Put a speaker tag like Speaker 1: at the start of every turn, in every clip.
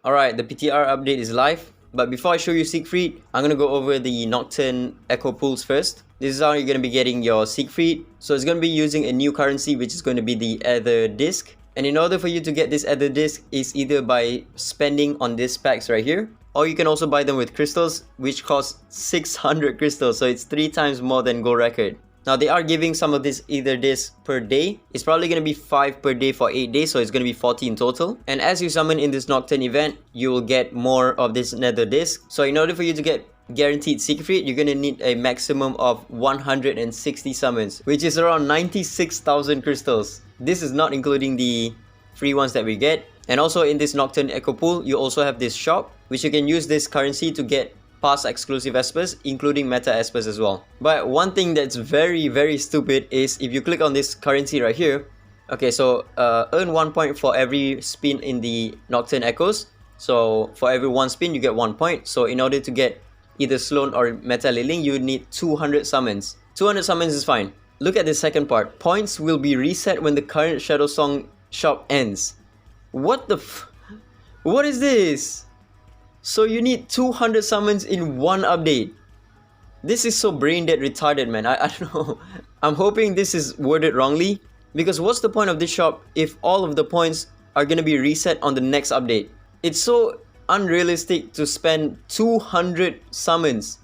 Speaker 1: Alright, the PTR update is live, but before I show you Siegfried, I'm gonna go over the Noctturn Echo Pools first. This is how you're gonna be getting your Siegfried. So it's gonna be using a new currency, which is going to be the Ether Disc. And in order for you to get this Ether Disc is either by spending on these packs right here, or you can also buy them with crystals, which cost 600 crystals, so it's 3 times more than Gold Record. Now they are giving some of this Ether Disc per day. It's probably going to be 5 per day for 8 days, so it's going to be 40 in total. And as you summon in this Nocturne event, you will get more of this Nether Disc. So in order for you to get guaranteed Siegfried, you're going to need a maximum of 160 summons, which is around 96,000 crystals. This is not including the free ones that we get. And also in this Nocturne Echo Pool, you also have this shop, which you can use this currency to get past exclusive Espers, including meta Espers as well. But one thing that's very stupid is if you click on this currency right here, okay, so earn 1 point for every spin in the Nocturne Echoes. So for every 1 spin, you get 1 point. So in order to get either Sloan or Meta Liling, you would need 200 summons. 200 summons is fine. Look at the second part. Points will be reset when the current Shadow Song shop ends. What the what is this? So you need 200 summons in one update. This is so brain dead retarded, man. I don't know. I'm hoping this is worded wrongly, because what's the point of this shop if all of the points are gonna be reset on the next update? It's so unrealistic to spend 200 summons,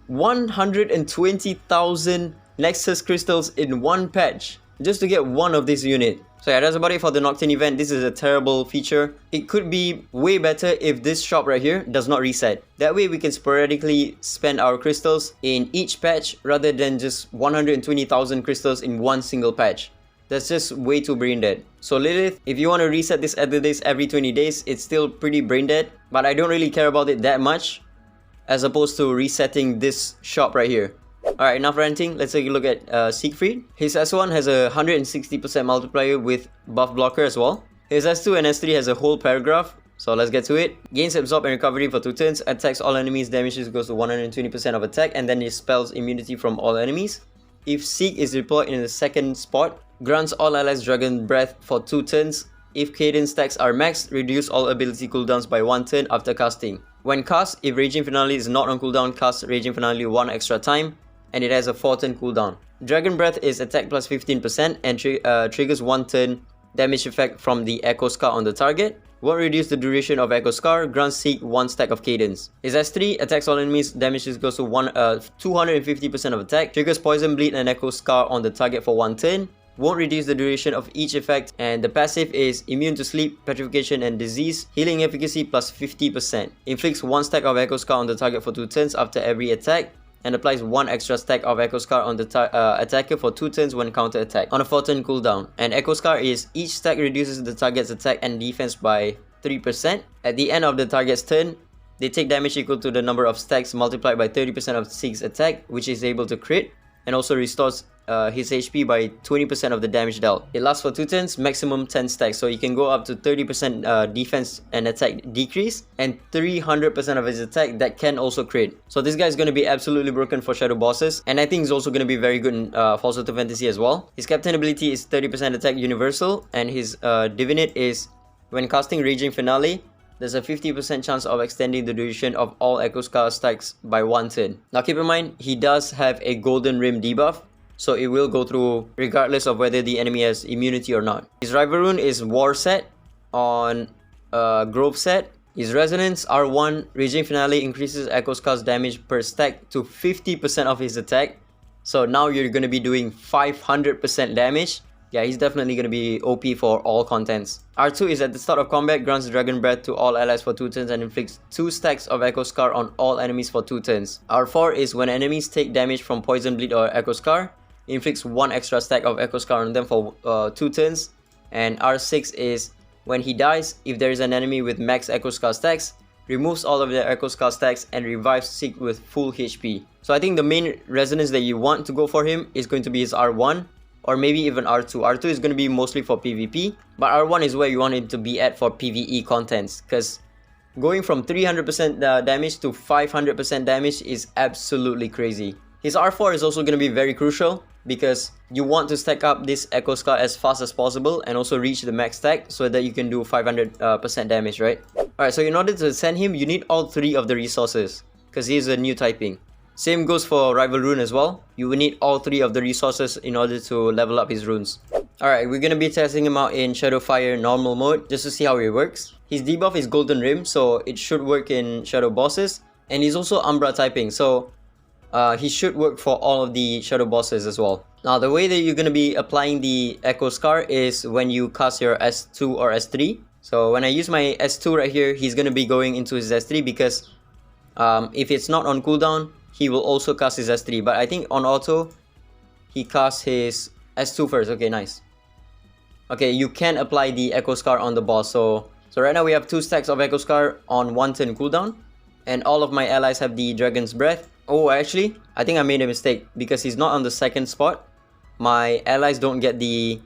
Speaker 1: 120,000 Nexus crystals in one patch just to get one of this unit. So yeah, that's about it for the Nocturne event. This is a terrible feature. It could be way better if this shop right here does not reset. That way we can sporadically spend our crystals in each patch rather than just 120,000 crystals in one single patch. That's just way too brain dead. So Lilith, if you want to reset this Ether Disc every 20 days, it's still pretty brain dead, but I don't really care about it that much as opposed to resetting this shop right here. Alright, enough ranting. Let's take a look at Siegfried. His S1 has a 160% multiplier with buff blocker as well. His S2 and S3 has a whole paragraph. So let's get to it. Gains absorb and recovery for 2 turns. Attacks all enemies. Damages goes to 120% of attack. And then dispels immunity from all enemies. If Sieg is deployed in the second spot, grants all allies Dragon Breath for 2 turns. If Cadence stacks are maxed, reduce all ability cooldowns by 1 turn after casting. When cast, if Raging Finale is not on cooldown, cast Raging Finale 1 extra time. And it has a 4 turn cooldown. Dragon Breath is attack plus 15% and triggers 1 turn damage effect from the Echo Scar on the target. Won't reduce the duration of Echo Scar, grants Sieg 1 stack of Cadence. His S3 attacks all enemies, damages goes to 250% of attack, triggers Poison Bleed and Echo Scar on the target for 1 turn. Won't reduce the duration of each effect, and the passive is immune to sleep, petrification and disease, healing efficacy plus 50%. Inflicts 1 stack of Echo Scar on the target for 2 turns after every attack, and applies 1 extra stack of Echo Scar on the attacker for 2 turns when counter attack on a 4 turn cooldown. And Echo Scar is each stack reduces the target's attack and defense by 3%. At the end of the target's turn, they take damage equal to the number of stacks multiplied by 30% of Sieg's attack, which is able to crit, and also restores his HP by 20% of the damage dealt. It lasts for 2 turns, maximum 10 stacks, so you can go up to 30% defense and attack decrease, and 300% of his attack that can also crit. So this guy is going to be absolutely broken for shadow bosses, and I think he's also going to be very good in False to Fantasy as well. His captain ability is 30% attack universal, and his divinate is when casting Raging Finale, there's a 50% chance of extending the duration of all Echo Scar stacks by 1 turn. Now keep in mind, he does have a Golden Rim debuff, so it will go through regardless of whether the enemy has immunity or not. His rival rune is War set on Grove set. His Resonance R1 Raging Finale increases Echo Scar's damage per stack to 50% of his attack. So now you're going to be doing 500% damage. Yeah, he's definitely going to be OP for all contents. R2 is at the start of combat, grants Dragon Breath to all allies for 2 turns and inflicts 2 stacks of Echo Scar on all enemies for 2 turns. R4 is when enemies take damage from Poison Bleed or Echo Scar, inflicts 1 extra stack of Echo Scar on them for 2 turns. And R6 is when he dies, if there is an enemy with max Echo Scar stacks, removes all of their Echo Scar stacks and revives Sieg with full HP. So I think the main resonance that you want to go for him is going to be his R1. Or maybe even R2. R2 is going to be mostly for PvP, but R1 is where you want it to be at for PvE contents, because going from 300% damage to 500% damage is absolutely crazy. His R4 is also going to be very crucial because you want to stack up this Echo Scar as fast as possible and also reach the max stack so that you can do 500% damage, right? Alright, so in order to send him, you need all 3 of the resources because he's a new typing. Same goes for Rival Rune as well. You will need all 3 of the resources in order to level up his runes. Alright, we're going to be testing him out in Shadow Fire normal mode just to see how it works. His debuff is Golden Rim, so it should work in Shadow bosses. And he's also Umbra typing, so he should work for all of the Shadow bosses as well. Now, the way that you're going to be applying the Echo Scar is when you cast your S2 or S3. So when I use my S2 right here, he's going to be going into his S3 because if it's not on cooldown, he will also cast his S3. But I think on auto, he casts his S2 first. Okay, nice. Okay, you can apply the Echo Scar on the boss. So right now we have 2 stacks of Echo Scar on 1 turn cooldown. And all of my allies have the Dragon's Breath. Oh, actually, I think I made a mistake because he's not on the second spot. My allies don't get the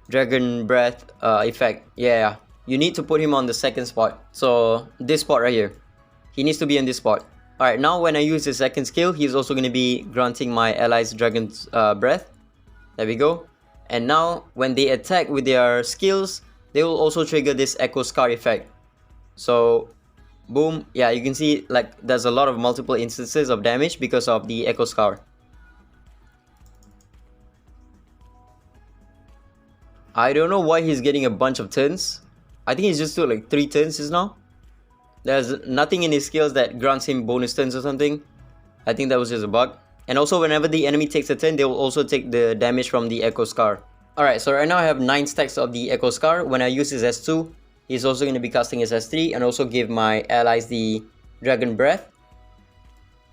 Speaker 1: Dragon Breath effect. Yeah, you need to put him on the second spot. So this spot right here. He needs to be in this spot. Alright, now when I use the second skill, he's also going to be granting my allies Dragon's Breath. There we go. And now when they attack with their skills, they will also trigger this Echo Scar effect. So boom, yeah, you can see like there's a lot of multiple instances of damage because of the Echo Scar. I don't know why he's getting a bunch of turns. I think he's just doing like 3 turns just now. There's nothing in his skills that grants him bonus turns or something. I think that was just a bug. And also whenever the enemy takes a turn, they will also take the damage from the Echo Scar. Alright, so right now I have 9 stacks of the Echo Scar. When I use his S2, he's also going to be casting his S3 and also give my allies the Dragon Breath.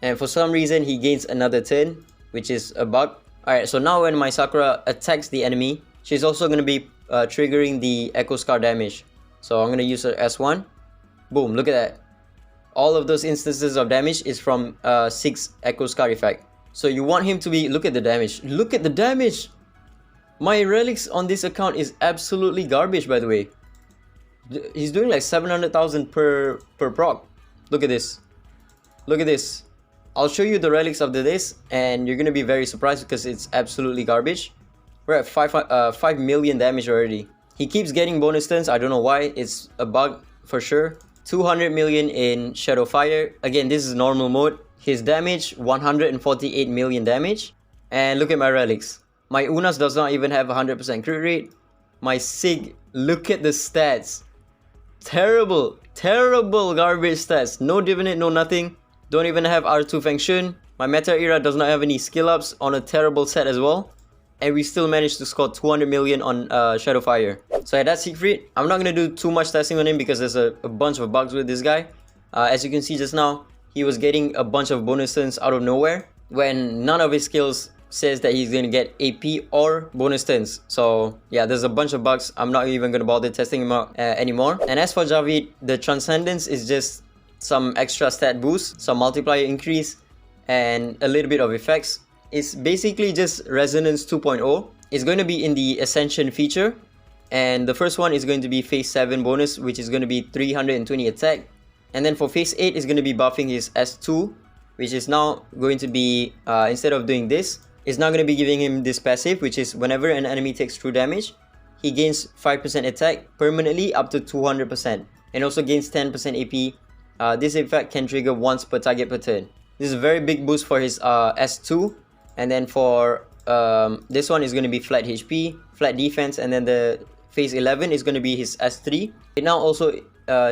Speaker 1: And for some reason, he gains another turn, which is a bug. Alright, so now when my Sakura attacks the enemy, she's also going to be triggering the Echo Scar damage. So I'm going to use her S1. Boom, look at that. All of those instances of damage is from Sieg's Echo Scar effect. So you want him to be... Look at the damage. Look at the damage! My relics on this account is absolutely garbage, by the way. He's doing like 700,000 per proc. Look at this. Look at this. I'll show you the relics of this and you're gonna be very surprised because it's absolutely garbage. We're at 5 million damage already. He keeps getting bonus turns. I don't know why. It's a bug for sure. 200 million in Shadow Fire. Again, this is normal mode. His damage, 148 million damage. And look at my relics. My Unas does not even have 100% crit rate. My Sieg, look at the stats. Terrible, terrible garbage stats. No Divinate, no nothing. Don't even have R2 Feng Shun. My Meta Era does not have any skill ups on a terrible set as well. And we still managed to score 200 million on Shadow Fire. So yeah, that's Siegfried. I'm not going to do too much testing on him because there's a bunch of bugs with this guy. As you can see just now, he was getting a bunch of bonus turns out of nowhere when none of his skills says that he's going to get AP or bonus turns. So yeah, there's a bunch of bugs. I'm not even going to bother testing him out anymore. And as for Javid, the transcendence is just some extra stat boost, some multiplier increase, and a little bit of effects. It's basically just Resonance 2.0. It's going to be in the Ascension feature. And the first one is going to be Phase 7 bonus, which is going to be 320 attack. And then for Phase 8 is going to be buffing his S2, which is now going to be, instead of doing this, it's now going to be giving him this passive, which is whenever an enemy takes true damage, he gains 5% attack permanently up to 200%. And also gains 10% AP. This effect can trigger once per target per turn. This is a very big boost for his S2. And then for this one is going to be flat HP, flat defense, and then the Phase 11 is going to be his S3. It now also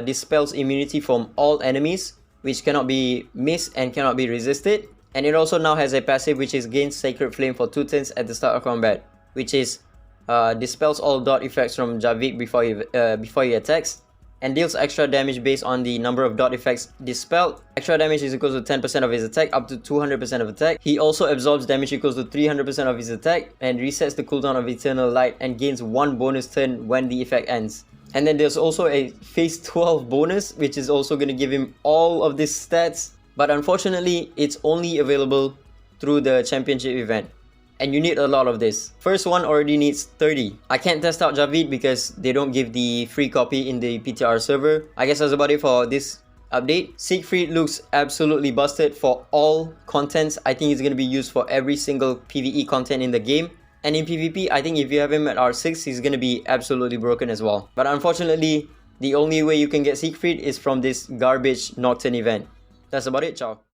Speaker 1: dispels immunity from all enemies, which cannot be missed and cannot be resisted. And it also now has a passive which is gains Sacred Flame for 2 turns at the start of combat, which is dispels all dot effects from Javid before he attacks, and deals extra damage based on the number of dot effects dispelled. Extra damage is equals to 10% of his attack up to 200% of attack. He also absorbs damage equals to 300% of his attack and resets the cooldown of Eternal Light and gains 1 bonus turn when the effect ends. And then there's also a Phase 12 bonus, which is also going to give him all of these stats. But unfortunately, it's only available through the championship event. And you need a lot of this. First one already needs 30. I can't test out Javid because they don't give the free copy in the PTR server. I guess that's about it for this update. Siegfried looks absolutely busted for all contents. I think he's going to be used for every single PvE content in the game. And in PvP, I think if you have him at R6, he's going to be absolutely broken as well. But unfortunately, the only way you can get Siegfried is from this garbage Nocturn event. That's about it, ciao.